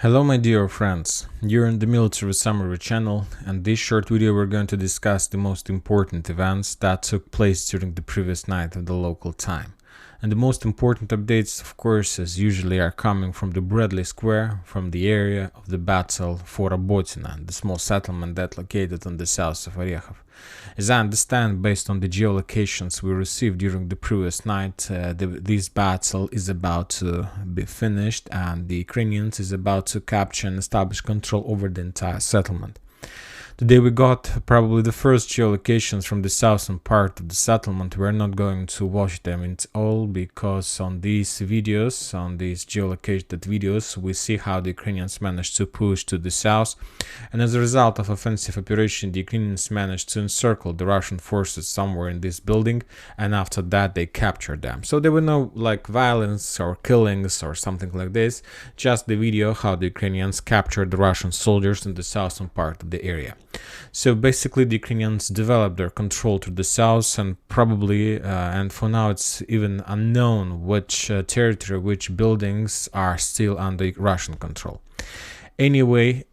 Hello my dear friends, you're in the Military Summary channel, and this short video we're going to discuss the most important events that took place during the previous night of the local time. And the most important updates, of course, as usually, are coming from the Bradley Square, from the area of the battle for Robotyne, the small settlement that located on the south of Orechov. As I understand, based on the geolocations we received during the previous night, this battle is about to be finished, and the Ukrainians is about to capture and establish control over the entire settlement. Today we got probably the first geolocations from the southern part of the settlement. We're not going to watch them in all because on these videos, on these geolocated videos, we see how the Ukrainians managed to push to the south, and as a result of offensive operation, the Ukrainians managed to encircle the Russian forces somewhere in this building, and after that they captured them. So there were no violence or killings or something like this, just the video how the Ukrainians captured the Russian soldiers in the southern part of the area. So basically the Ukrainians developed their control to the south, and probably and for now it's even unknown which territory, which buildings are still under Russian control. Anyway,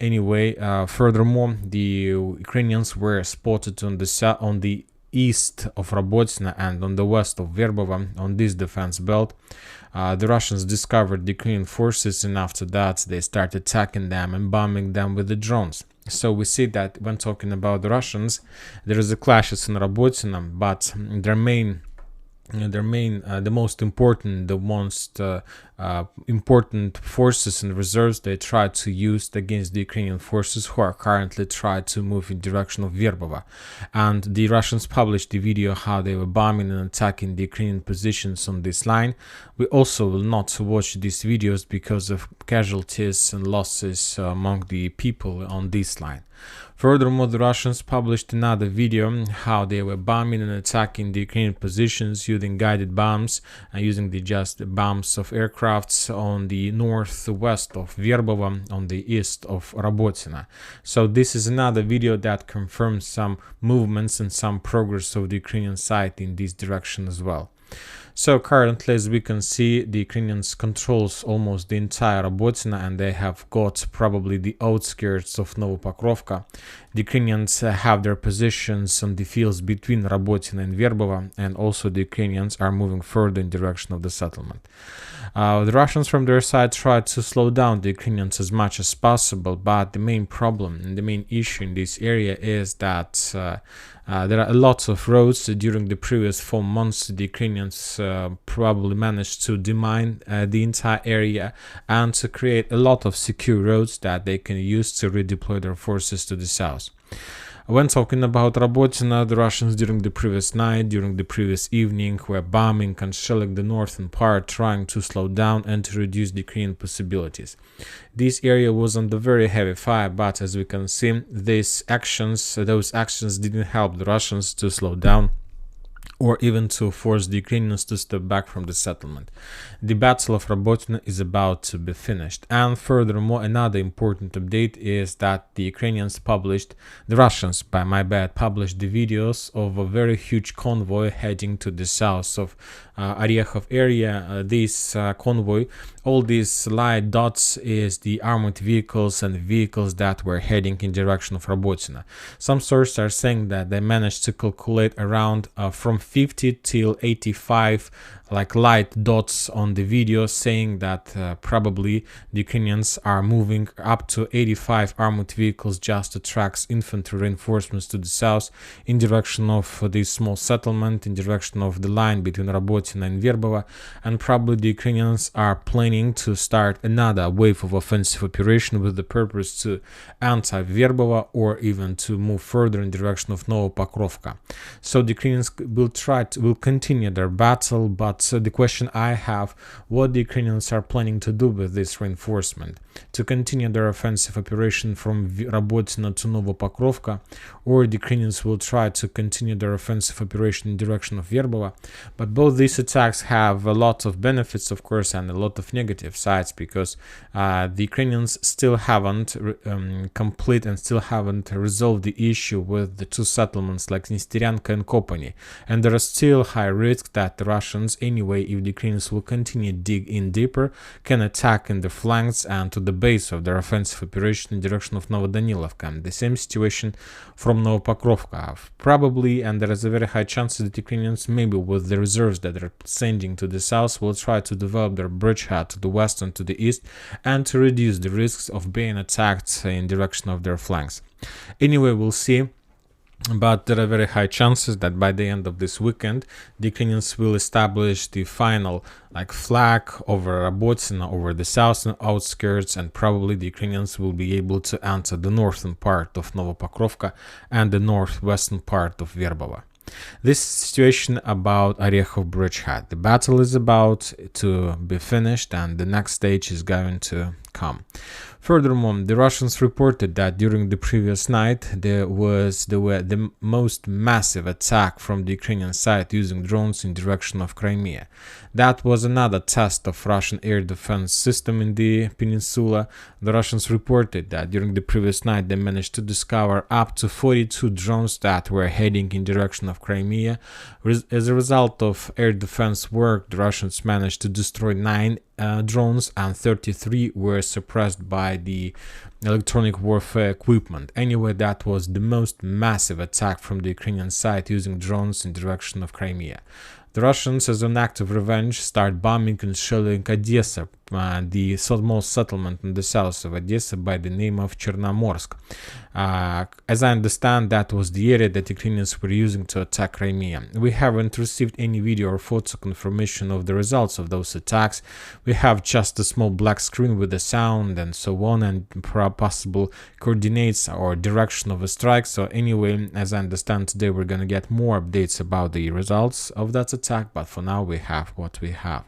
furthermore, the Ukrainians were spotted on the east of Robotyne and on the west of Verbovo, on this defense belt. The Russians discovered the Ukrainian forces, and after that they started attacking them and bombing them with the drones. So we see that when talking about the Russians, there is a clashes in Robotyne, but the most important, important forces and reserves they try to use against the Ukrainian forces who are currently trying to move in direction of Verbovo. And the Russians published the video how they were bombing and attacking the Ukrainian positions on this line. We also will not watch these videos because of casualties and losses among the people on this line. Furthermore, the Russians published another video how they were bombing and attacking the Ukrainian positions using guided bombs and using the just bombs of aircrafts on the northwest of Verbovo, on the east of Robotyne. So this is another video that confirms some movements and some progress of the Ukrainian side in this direction as well. So currently, as we can see, the Ukrainians controls almost the entire Robotyne, and they have got probably the outskirts of Novopokrovka. The Ukrainians have their positions on the fields between Robotyne and Verbovo, and also the Ukrainians are moving further in direction of the settlement. The Russians from their side tried to slow down the Ukrainians as much as possible, but the main problem and the main issue in this area is that there are lots of roads. During the previous 4 months, the Ukrainians probably managed to demine the entire area and to create a lot of secure roads that they can use to redeploy their forces to the south. When talking about Robotyne, the Russians during the previous night, during the previous evening, were bombing and shelling the northern part, trying to slow down and to reduce the Ukrainian possibilities. This area was under very heavy fire, but as we can see, those actions didn't help the Russians to slow down or even to force the Ukrainians to step back from the settlement. The Battle of Robotyne is about to be finished. And furthermore, another important update is that the Russians published the videos of a very huge convoy heading to the south of Orechov area. This convoy, all these light dots is the armored vehicles and vehicles that were heading in direction of Robotyne. Some sources are saying that they managed to calculate around from 50 till 85 light dots on the video, saying that probably the Ukrainians are moving up to 85 armored vehicles, just to track infantry reinforcements to the south in direction of this small settlement, in direction of the line between Robotyne and Verbovo, and probably the Ukrainians are planning to start another wave of offensive operation with the purpose to enter Verbovo or even to move further in direction of Novopokrovka. So the Ukrainians will continue their battle, but the question I have, what the Ukrainians are planning to do with this reinforcement? To continue their offensive operation from Robotyne to Novopokrovka, or the Ukrainians will try to continue their offensive operation in direction of Verbovo. But both these attacks have a lot of benefits, of course, and a lot of negative sides, because the Ukrainians still haven't still haven't resolved the issue with the two settlements like Nistirianka and Kopany, and there is still high risk that the Russians anyway if the Ukrainians will continue dig in deeper, can attack in the flanks and to the base of their offensive operation in direction of Novodanilovka. The same situation from Novopokrovka. Probably, and there is a very high chance that Ukrainians, maybe with the reserves that they're sending to the south, will try to develop their bridgehead to the west and to the east, and to reduce the risks of being attacked in direction of their flanks. Anyway, we'll see. But there are very high chances that by the end of this weekend, the Ukrainians will establish the final flag over Robotyne, over the southern outskirts, and probably the Ukrainians will be able to enter the northern part of Novopokrovka and the northwestern part of Verbovo. This situation about Orekhov bridgehead. The battle is about to be finished and the next stage is going to come. Furthermore, the Russians reported that during the previous night there were the most massive attack from the Ukrainian side using drones in direction of Crimea. That was another test of Russian air defense system in the peninsula. The Russians reported that during the previous night they managed to discover up to 42 drones that were heading in direction of Crimea. As a result of air defense work, the Russians managed to destroy 9 drones and 33 were suppressed by the electronic warfare equipment. Anyway, that was the most massive attack from the Ukrainian side using drones in direction of Crimea. The Russians, as an act of revenge, start bombing and shelling Odessa, the small settlement in the south of Odessa by the name of Chernomorsk. As I understand, that was the area that Ukrainians were using to attack Crimea. We haven't received any video or photo confirmation of the results of those attacks. We have just a small black screen with the sound and so on, and possible coordinates or direction of a strike. So anyway, as I understand, today we're going to get more updates about the results of that attack, but for now we have what we have.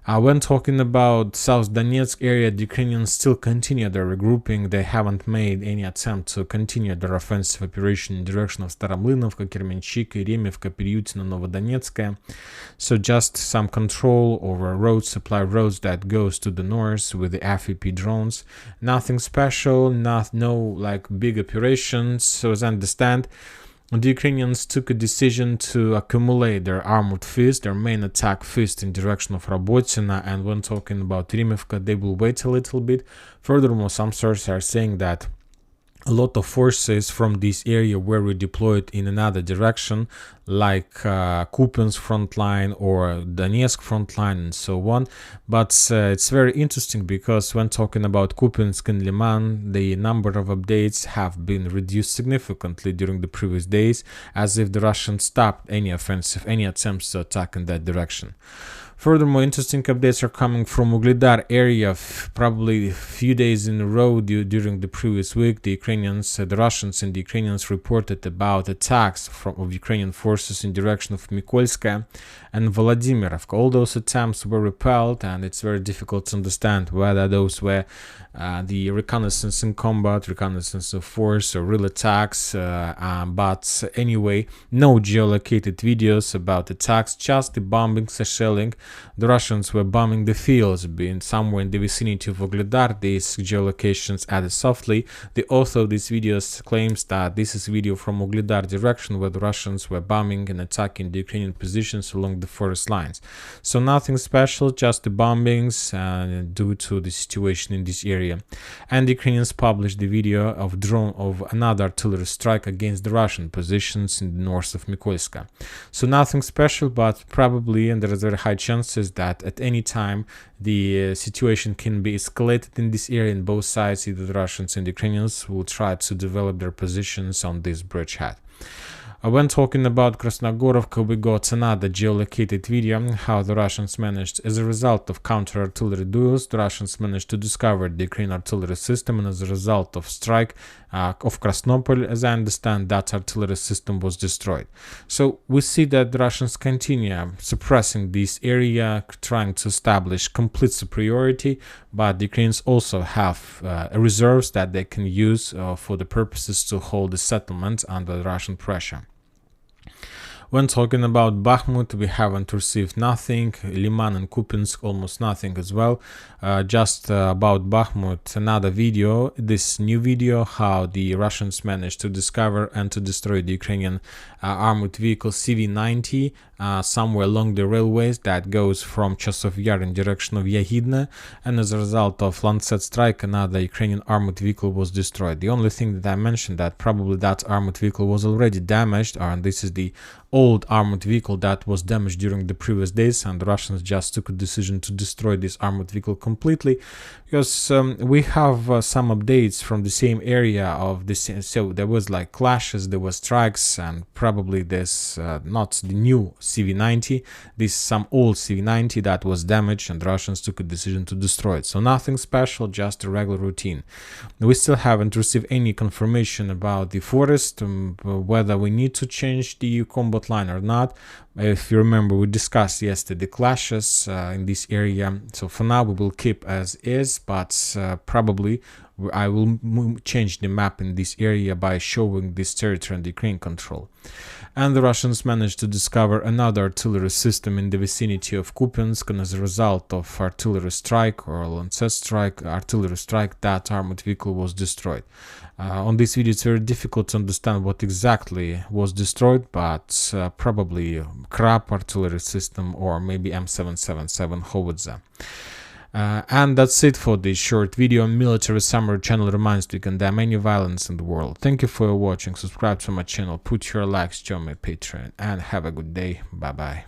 When talking about South Donetsk area, the Ukrainians still continue their regrouping. They haven't made any attempt to continue their offensive operation in direction of Staromlynovka, Kermenchik, Remevka, Piryutina, Novodonetskaya. So just some control over road supply roads that goes to the north with the FEP drones. Nothing special, no big operations. So as I understand, the Ukrainians took a decision to accumulate their armored fist, their main attack fist, in direction of Robotyne, and when talking about Remevka, they will wait a little bit. Furthermore, some sources are saying that a lot of forces from this area were redeployed in another direction, like Kupiansk front line or Donetsk front line and so on. But it's very interesting because when talking about Kupiansk and Liman, the number of updates have been reduced significantly during the previous days, as if the Russians stopped any offensive, any attempts to attack in that direction. Furthermore, interesting updates are coming from Ugledar area. Probably a few days in a row during the previous week, the Russians and the Ukrainians reported about attacks of Ukrainian forces in direction of Mykolaiv and Volodymyrovka. All those attempts were repelled, and it's very difficult to understand whether those were the reconnaissance in combat, reconnaissance of force, or real attacks. But anyway, no geolocated videos about attacks, just the bombings and shelling. The Russians were bombing the fields, being somewhere in the vicinity of Ugledar. These geolocations added softly. The author of these videos claims that this is video from Ugledar direction, where the Russians were bombing and attacking the Ukrainian positions along the forest lines. So nothing special, just the bombings due to the situation in this area. And the Ukrainians published the video of another artillery strike against the Russian positions in the north of Mykolaiv. So nothing special, but probably, and there is a very high chances that at any time the situation can be escalated in this area, in both sides, either the Russians and the Ukrainians will try to develop their positions on this bridgehead. When talking about Krasnogorovka, we got another geolocated video, how the Russians managed, as a result of counter-artillery duels, the Russians managed to discover the Ukrainian artillery system, and as a result of strike of Krasnopol, as I understand, that artillery system was destroyed. So we see that the Russians continue suppressing this area, trying to establish complete superiority, but the Ukrainians also have reserves that they can use for the purposes to hold the settlement under Russian pressure. When talking about Bakhmut, we haven't received nothing. Liman and Kupiansk, almost nothing as well. Just about Bakhmut, another video, this new video, how the Russians managed to discover and to destroy the Ukrainian armored vehicle CV-90 somewhere along the railways that goes from Chasov Yar in direction of Yahidne, and as a result of Lancet strike, another Ukrainian armored vehicle was destroyed. The only thing that I mentioned that probably that armored vehicle was already damaged, and this is the old armored vehicle that was damaged during the previous days, and the Russians just took a decision to destroy this armored vehicle completely, because we have some updates from the same area of this. So there was like clashes, there was strikes, and probably this not the new CV90, this some old CV90 that was damaged, and the Russians took a decision to destroy it. So nothing special, just a regular routine. We still haven't received any confirmation about the forest, whether we need to change the combat line or not. If you remember, we discussed yesterday clashes in this area, so for now we will keep as is, but probably I will change the map in this area by showing this territory under Ukraine control. And the Russians managed to discover another artillery system in the vicinity of Kupiansk, and as a result of artillery strike or Lancet strike, artillery strike, that armored vehicle was destroyed. On this video it's very difficult to understand what exactly was destroyed, but probably crap artillery system or maybe M777 howitzer. And that's it for this short video. Military Summary channel reminds you, you condemn any violence in the world. Thank you for watching. Subscribe to my channel, put your likes, join my Patreon, and have a good day. Bye bye.